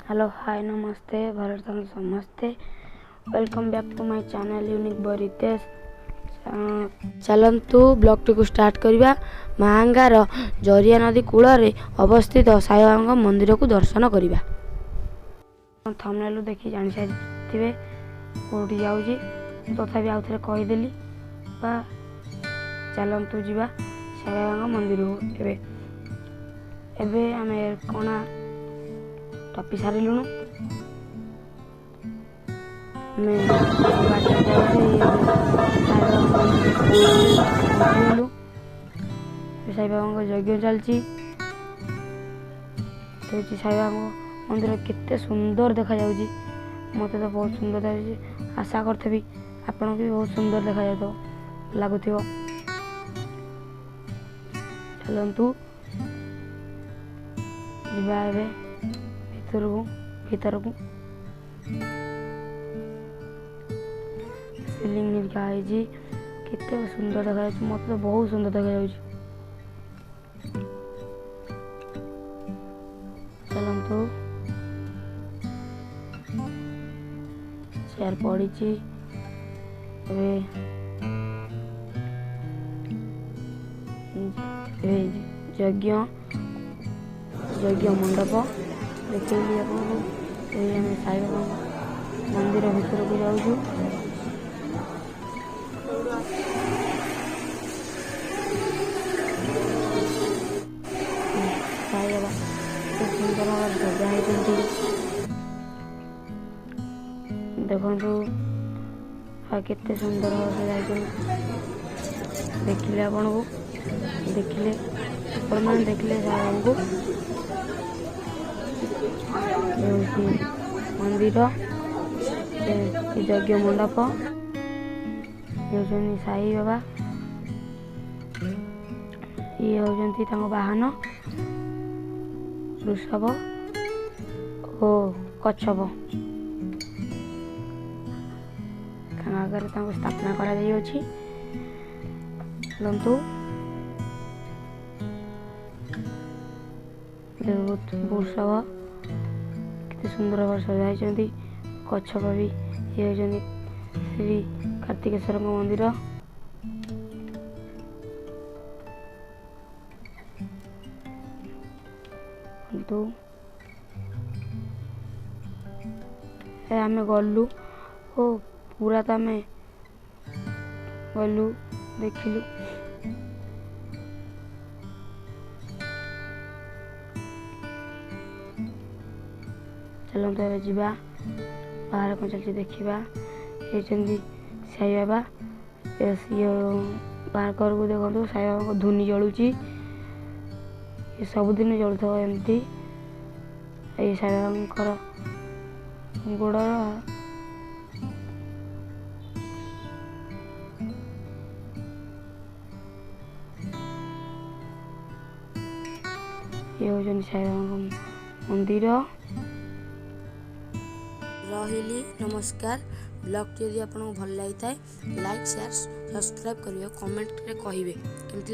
Hello hi नमस्ते भारत समस्ते welcome back to my channel unique बरितेश। चलतु ब्लॉग टी को स्टार्ट करवा। महांगार जरिया नदी कूल अवस्थित साई बाबा मंदिर को दर्शन करवा। थंबनेल देखि जानि सारी कोठी जाऊँगी तथापि आउ थे कहीदेली बा चलतु जीवा साई बाबा मंदिर को। एबे आमे कोना टपी सारूँ साई बाबा यज्ञ चलती। साई बाबा मंदिर केते सुंदर देखा जाउची। मते तो बहुत सुंदर देखा। आशा करथबी आपन भी बहुत सुंदर देखा जातो लागुथिबो। चलंतु जीवा एबे भीतर को सीलिंग निका है केते सुंदर देखा जाउची। मते तो बहुत सुंदर देखा जाउची। चलंतु चेयर पड़ी यज्ञ मंडप देखी आपको। साई बाबा मंदिर भीतर को जाऊँ। साई बाबा सुंदर भाव सजा होती देखु केते सुंदर भाव सजा देखिले आपन को देखिले देखिले साई को मंदिर यज्ञ मंडप ये साई बाबा ये होती वाहन वृषभ और कच्छप आगे स्थापना करा चलतु वृषभ केते सुंदर भाव सजाई। कच्छप भी ये होती श्री कार्तिकेश्वर मंदिर। आम गलु ओ पूरा तो आम गलु देखिलु। चलते ए जावा बाहर कौन चलती देखा। ये साई बाबा बाहर को देखो साई बाबा को धुनी जलुची। ये सबुदिन जलुव एमती। ये साई बाबा गोड़ ये होती साई बाबा मंदिर। रही नमस्कार। ब्लॉग यदि आपको भल लगी था लाइक शेयर सब्सक्राइब करिए कमेंट रे कहिबे केमती